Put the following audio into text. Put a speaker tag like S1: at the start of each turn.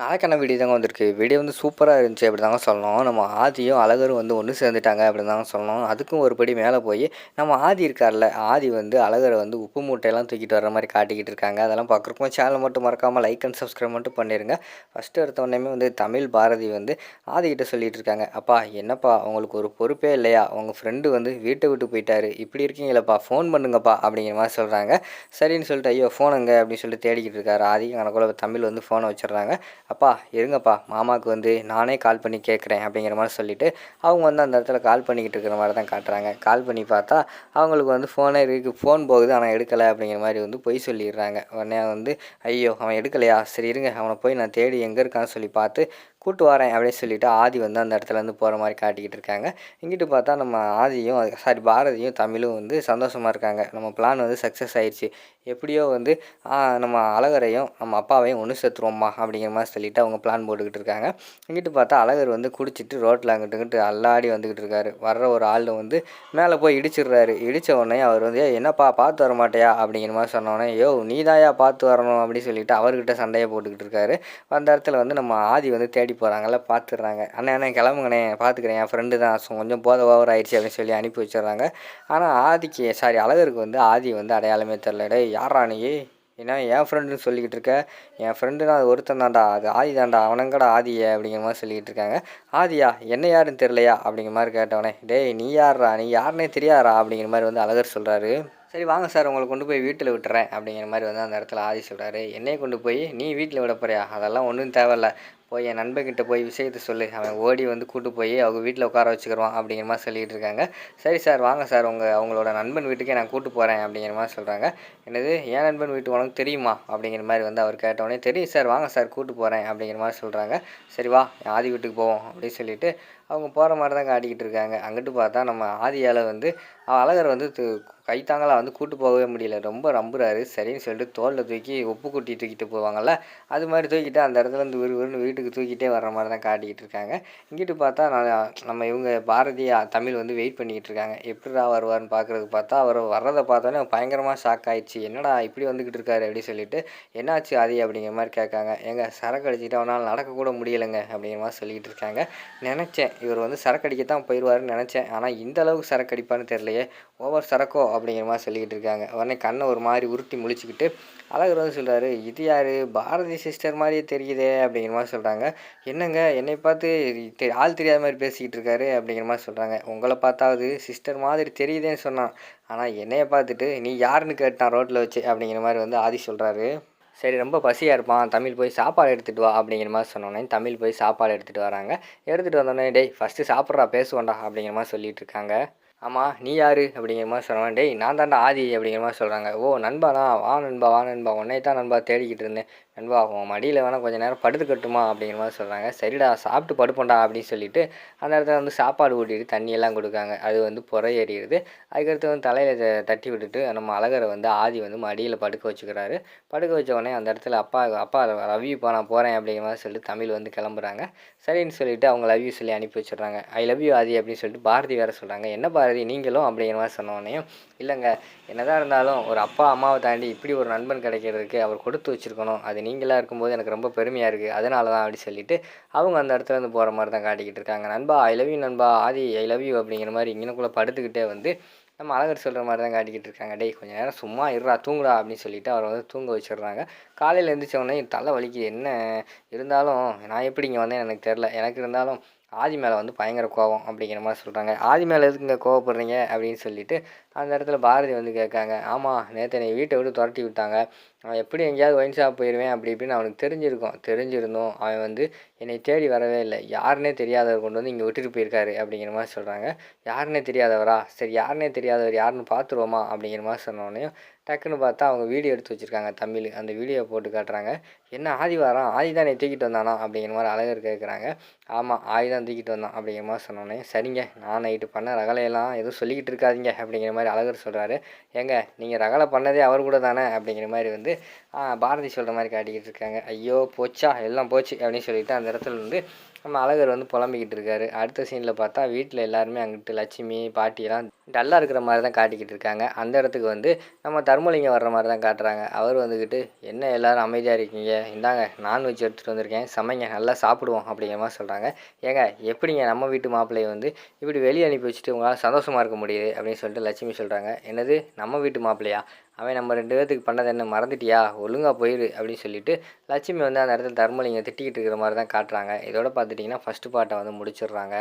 S1: நாளைக்கான வீடியோ தாங்க வந்திருக்கு. வீடியோ வந்து சூப்பராக இருந்துச்சு அப்படி தாங்க சொல்லணும். நம்ம ஆதியும் அழகரும் வந்து ஒன்று சேர்ந்துட்டாங்க அப்படின்னு தாங்க சொல்லணும். அதுக்கும் ஒரு படி மேலே போய் நம்ம ஆதி இருக்கார்ல, ஆதி வந்து அழகரை வந்து உப்பு மூட்டையெல்லாம் தூக்கிட்டு வர்ற மாதிரி காட்டிக்கிட்டு இருக்காங்க. அதெல்லாம் பார்க்குறப்போ சேனல் மட்டும் மறக்காமல் லைக் அண்ட் சப்ஸ்கிரைப் மட்டும் பண்ணிடுங்க. ஃபஸ்ட்டு எடுத்தோடனே வந்து தமிழ் பாரதி வந்து ஆதிக்கிட்ட சொல்லிட்டு இருக்காங்க, அப்பா என்னப்பா உங்களுக்கு ஒரு பொறுப்பே இல்லையா? உங்கள் ஃப்ரெண்டு வந்து வீட்டை விட்டு போயிட்டாரு, இப்படி இருக்கீங்களப்பா, ஃபோன் பண்ணுங்கப்பா அப்படிங்கிற மாதிரி சொல்கிறாங்க. சரின்னு சொல்லிட்டு ஐயோ ஃபோன் எங்க அப்படின்னு சொல்லிட்டு தேடிக்கிட்டு இருக்காரு ஆதி. கணக்குள்ள தமிழ் வந்து ஃபோனை வச்சிடுறாங்க. அப்பா இருங்கப்பா, மாமாவுக்கு வந்து நானே கால் பண்ணி கேட்குறேன் அப்படிங்கிற மாதிரி சொல்லிவிட்டு அவங்க வந்து அந்த இடத்துல கால் பண்ணிக்கிட்டு இருக்கிற மாதிரி தான் காட்டுறாங்க. கால் பண்ணி பார்த்தா அவங்களுக்கு வந்து ஃபோனே இருக்குது, ஃபோன் போகுது ஆனால் எடுக்கலை அப்படிங்கிற மாதிரி வந்து பொய் சொல்லிடுறாங்க. உடனே வந்து ஐயோ அவன் எடுக்கலையா, சரி இருங்க அவனை போய் நான் தேடி எங்கே இருக்கான்னு சொல்லி பார்த்து கூட்டு வரேன் அப்படின்னு சொல்லிட்டு ஆதி வந்து அந்த இடத்துலேருந்து போகிற மாதிரி காட்டிக்கிட்டு இருக்காங்க. இங்கிட்டு பார்த்தா நம்ம ஆதியும் பாரதியும் தமிழும் வந்து சந்தோஷமாக இருக்காங்க. நம்ம பிளான் வந்து சக்ஸஸ் ஆயிடுச்சு, எப்படியோ வந்து நம்ம அழகரையும் நம்ம அப்பாவையும் ஒன்று சேர்த்துருவோம்மா அப்படிங்கிற மாதிரி சொல்லிவிட்டு அவங்க பிளான் போட்டுக்கிட்டு இருக்காங்க. இங்கிட்டு பார்த்தா அழகர் வந்து குடிச்சிட்டு ரோட்டில் அங்கிட்டு அல்லாடி வந்துக்கிட்டு இருக்காரு. வர்ற ஒரு ஆள் வந்து மேலே போய் இடிச்சிடுறாரு. இடித்த உடனே அவர் வந்து என்னப்பா பார்த்து வர மாட்டேயா அப்படிங்கிற மாதிரி சொன்னோடனே யோ நீதாயா பார்த்து வரணும் அப்படின்னு சொல்லிட்டு அவர்கிட்ட சண்டையை போட்டுக்கிட்டு இருக்காரு. அந்த இடத்துல வந்து நம்ம ஆதி வந்து தேடி போகிறாங்கல்ல, பார்த்துடுறாங்க. அண்ணே கிளம்புங்கண்ணே, பார்த்துக்கிறேன், என் ஃப்ரெண்டு தான், கொஞ்சம் போத ஓவர் ஆயிடுச்சு அப்படின்னு சொல்லி அனுப்பி வச்சிடுறாங்க. ஆனால் அழகருக்கு வந்து ஆதி வந்து அடையாளமே தெரில. டேய் யாரா நீ, ஏன்னா என் ஃப்ரெண்டுன்னு சொல்லிக்கிட்டு இருக்க, என் ஃப்ரெண்டுனா அது ஒருத்தன் தான்டா, அது ஆதி தான்டா, அவனங்கடா ஆதியை அப்படிங்கிற மாதிரி சொல்லிக்கிட்டு இருக்காங்க. ஆதியா என்ன யாருன்னு தெரிலையா அப்படிங்கிற மாதிரி கேட்டவனே, டேய் நீ யாரா, நீ யாருன்னே தெரியாதா அப்படிங்கிற மாதிரி வந்து அழகர் சொல்கிறாரு. சரி வாங்க சார் உங்களை கொண்டு போய் வீட்டில் விட்டுறேன் அப்படிங்கிற மாதிரி வந்து அந்த இடத்துல ஆதி சொல்கிறாரு. என்னையை கொண்டு போய் நீ வீட்டில் விட போறியா, அதெல்லாம் ஒன்றும் தேவையில்ல, போய் என் நண்பன்கிட்ட போய் விஷயத்தை சொல்லு, அவன் ஓடி வந்து கூட்டு போய் அவங்க வீட்டில் உட்கார வச்சுக்கிடுவான் அப்படிங்கிற மாதிரி சொல்லிகிட்டு இருக்காங்க. சரி சார் வாங்க சார் அவங்களோட நண்பன் வீட்டுக்கே நான் கூட்டு போகிறேன் அப்படிங்கிற மாதிரி சொல்கிறாங்க. என்னது என் நண்பன் வீட்டு உனக்கு தெரியுமா அப்படிங்கிற மாதிரி வந்து அவர் கேட்டவொடனே தெரியும் சார் வாங்க சார் கூட்டு போகிறேன் அப்படிங்கிற மாதிரி சொல்கிறாங்க. சரி வா ஆதி வீட்டுக்கு போவோம் அப்படின்னு சொல்லிட்டு அவங்க போகிற மாதிரி தான் காட்டிக்கிட்டு இருக்காங்க. அங்கிட்டு பார்த்தா நம்ம ஆதியால் வந்து அழகர் வந்து கைத்தாங்களாக வந்து கூட்டு போகவே முடியல, ரொம்ப நம்புறாரு. சரின்னு சொல்லிட்டு தோளில் தூக்கி உப்பு குட்டி தூக்கிட்டு போவாங்கள்ல, அது மாதிரி தூக்கிட்டு அந்த இடத்துலேருந்து விறுவிறுன்னு வீட்டுக்கு தூக்கிட்டே வர்ற மாதிரி தான் காட்டிக்கிட்டு இருக்காங்க. இங்கிட்டு பார்த்தா நம்ம இவங்க பாரதி தமிழ் வந்து வெயிட் பண்ணிக்கிட்டு இருக்காங்க, எப்படிடா வருவார்னு பார்க்குறதுக்கு. பார்த்தா அவர் வர்றதை பார்த்தோன்னே பயங்கரமாக ஷாக் ஆயிடுச்சு. என்னடா இப்படி வந்துக்கிட்டு இருக்காரு அப்படின்னு சொல்லிட்டு என்னாச்சு ஆதி அப்படிங்கிற மாதிரி கேட்காங்க. ஏங்க சரக்கு அடிச்சுட்டு அவனால் நடக்கக்கூட முடியலைங்க அப்படிங்கிற மாதிரி சொல்லிக்கிட்டு இருக்காங்க. நினச்சேன் இவர் வந்து சரக்கு அடிக்கத்தான் போயிடுவாருன்னு நினச்சேன், ஆனால் இந்த அளவுக்கு சரக்கு அடிப்பான்னு தெரியலையே, ஓவர் சரக்கோ அப்படிங்கிற மாதிரி சொல்லிக்கிட்டு இருக்காங்க. உடனே கண்ணை ஒரு மாதிரி உருட்டி முழிச்சுக்கிட்டு அழகர் வந்து சொல்கிறாரு, இது யார், பாரதி சிஸ்டர் மாதிரியே தெரியுதே அப்படிங்கிற மாதிரி சொல்கிறாங்க. என்னங்க என்னை பார்த்து ஆள் தெரியாத மாதிரி பேசிக்கிட்டு இருக்காரு அப்படிங்கிற மாதிரி சொல்கிறாங்க. உங்களை பார்த்தாவது சிஸ்டர் மாதிரி தெரியுதேன்னு சொன்னான், ஆனால் என்னையை பார்த்துட்டு நீ யாருன்னு கேட்டான் ரோட்டில் வச்சு அப்படிங்கிற மாதிரி வந்து ஆதி சொல்கிறாரு. சரி ரொம்ப பசியாக இருப்பான், தமிழ் போய் சாப்பாடு எடுத்துகிட்டு வா அப்படிங்கிற மாதிரி சொன்னோன்னே தமிழ் போய் சாப்பாடு எடுத்துகிட்டு வராங்க. எடுத்துகிட்டு வந்தோடனே டேய் ஃபஸ்ட்டு சாப்பிட்றா பேசுவோண்டா அப்படிங்கிற மாதிரி சொல்லிகிட்டு இருக்காங்க. ஆமாம் நீ யார் அப்படிங்கிற மாதிரி சொல்கிறாங்க. டேய் நான் தாண்டா ஆதி அப்படிங்கிற மாதிரி சொல்கிறாங்க. ஓ நண்பானா, வா நண்பா வா நண்பா, உன்னை தான் நண்பா தேடிக்கிட்டு இருந்தேன், நண்பா உன் மடியில் வேணால் கொஞ்சம் நேரம் படுத்துக்கட்டுமா அப்படிங்கிற மாதிரி சொல்கிறாங்க. சரிடா சாப்பிட்டு படுப்போண்டா அப்படின்னு சொல்லிட்டு அந்த இடத்துல வந்து சாப்பாடு ஊட்டிட்டு தண்ணியெல்லாம் கொடுக்காங்க. அது வந்து புறை ஏறிடுது. அதுக்கடுத்து வந்து தலையில் தட்டி விட்டுட்டு நம்ம அழகரை வந்து ஆதி வந்து மடியில் படுக்க வச்சுக்கிறாரு. படுக்க வச்ச உடனே அந்த இடத்துல அப்பா அப்பா லவ் யூப்பா நான் போகிறேன் அப்படிங்கிற மாதிரி சொல்லிட்டு தமிழ் வந்து கிளம்புறாங்க. சரின்னு சொல்லிவிட்டு அவங்க லவ் யூ சொல்லி அனுப்பி வச்சிடுறாங்க. ஐ லவ் யூ ஆதி அப்படின்னு சொல்லிட்டு பாரதி வேறு சொல்கிறாங்க. என்ன பாரதி நீங்களும் அப்படிங்கிற மாதிரி சொன்னோடனையும், இல்லைங்க என்னதான் இருந்தாலும் ஒரு அப்பா அம்மாவை தாண்டி இப்படி ஒரு நண்பன் கிடைக்கிறதுக்கு அவர் கொடுத்து வச்சுருக்கணும், அது நீங்களாக இருக்கும்போது எனக்கு ரொம்ப பெருமையாக இருக்குது, அதனால தான் அப்படி சொல்லிவிட்டு அவங்க அந்த இடத்துல இருந்து போகிற மாதிரி தான் காட்டிக்கிட்டு இருக்காங்க. நண்பா ஐ லவ் யூ நண்பா, ஆதி ஐ லவ் யூ அப்படிங்கிற மாதிரி இங்கனக்குள்ளே படுத்துக்கிட்டே வந்து நம்ம அழகர் சொல்கிற மாதிரி தான் காட்டிக்கிட்டு இருக்காங்க. டேய் கொஞ்சம் நேரம் சும்மா இருடா தூங்குடா அப்படின்னு சொல்லிவிட்டு அவரை வந்து தூங்க வச்சிடுறாங்க. காலையில் எழுந்திரிச்ச உடனே தலை வலிக்குது, என்ன இருந்தாலும் நான் எப்படி இங்கே வந்தேன்னு எனக்கு தெரில, எனக்கு இருந்தாலும் ஆதி மேலே வந்து பயங்கர கோவம் அப்படிங்கிற மாதிரி சொல்கிறாங்க. ஆதி மேலே எதுக்குங்க கோவப்படுறீங்க அப்படின்னு சொல்லிட்டு அந்த இடத்துல பாரதி வந்து கேட்காங்க. ஆமாம் நேற்று என்னை வீட்டை விட்டு துரத்தி விட்டாங்க, அவன் எப்படி எங்கேயாவது ஒயின் ஷாப் போயிடுவேன் அப்படி இப்படின்னு அவனுக்கு தெரிஞ்சிருந்தோம் அவன் வந்து என்னை தேடி வரவே இல்லை, யாருன்னே தெரியாதவர் கொண்டு வந்து இங்கே விட்டுட்டு போயிருக்காரு அப்படிங்கிற மாதிரி சொல்கிறாங்க. யாருன்னே தெரியாதவரா, சரி யாருன்னே தெரியாதவர் யாருன்னு பார்த்துருவோமா அப்படிங்கிற மாதிரி சொன்னோடனே டக்குன்னு பார்த்தா அவங்க வீடியோ எடுத்து வச்சுருக்காங்க தமிழ், அந்த வீடியோ போட்டு காட்டுறாங்க. என்ன ஆதி வாரான், ஆதி தான் என்னை தூக்கிட்டு வந்தானா அப்படிங்கிற மாதிரி அழகர் கேட்குறாங்க. ஆமாம் ஆதி தான் தூக்கிட்டு வந்தான் அப்படிங்கிற மாதிரி சொன்னோன்னே சரிங்க நான் நைட்டு பண்ண ரகலையெல்லாம் எதுவும் சொல்லிக்கிட்டு இருக்காதீங்க அப்படிங்கிற மாதிரி அழகர் சொல்கிறாரு. ஏங்க நீங்கள் ரகலை பண்ணதே அவர் கூட தானே அப்படிங்கிற மாதிரி வந்து பாரதி சொல்கிற மாதிரி காட்டிக்கிட்டு இருக்காங்க. ஐயோ போச்சா எல்லாம் போச்சு அப்படின்னு சொல்லிட்டு அந்த இடத்துல வந்து நம்ம அழகர் வந்து புலம்பிக்கிட்டு இருக்காரு. அடுத்த சீனில் பார்த்தா வீட்டில் எல்லாருமே அங்கிட்டு லட்சுமி பாட்டியெல்லாம் டல்லாக இருக்கிற மாதிரி தான் காட்டிக்கிட்டு இருக்காங்க. அந்த இடத்துக்கு வந்து நம்ம தர்மலிங்கம் வர்ற மாதிரி தான் காட்டுறாங்க. அவர் வந்துக்கிட்டு என்ன எல்லோரும் அமைதியாக இருக்கீங்க, இந்தாங்க நான்வெஜ் எடுத்துகிட்டு வந்திருக்கேன், சமைங்க நல்லா சாப்பிடுவோம் அப்படிங்கிற மாதிரி சொல்கிறாங்க. ஏங்க எப்படிங்க நம்ம வீட்டு மாப்பிள்ளையை வந்து இப்படி வெளியே அனுப்பி வச்சுட்டு உங்களால் சந்தோஷமாக இருக்க முடியுது அப்படின்னு சொல்லிட்டு லட்சுமி சொல்கிறாங்க. என்னது நம்ம வீட்டு மாப்பிள்ளையா, அவன் நம்ம 2 பேர்த்துக்கு பண்ணது என்ன மறந்துட்டியா, ஒழுங்காக போயிரு அப்படின்னு சொல்லிட்டு லட்சுமி வந்து அந்த இடத்துல தர்மலிங்கம் திட்டிக்கிட்டு இருக்கிற மாதிரி தான் காட்டுறாங்க. இதோட பார்த்துட்டிங்கன்னா ஃபஸ்ட்டு பார்ட்டை வந்து முடிச்சிடுறாங்க.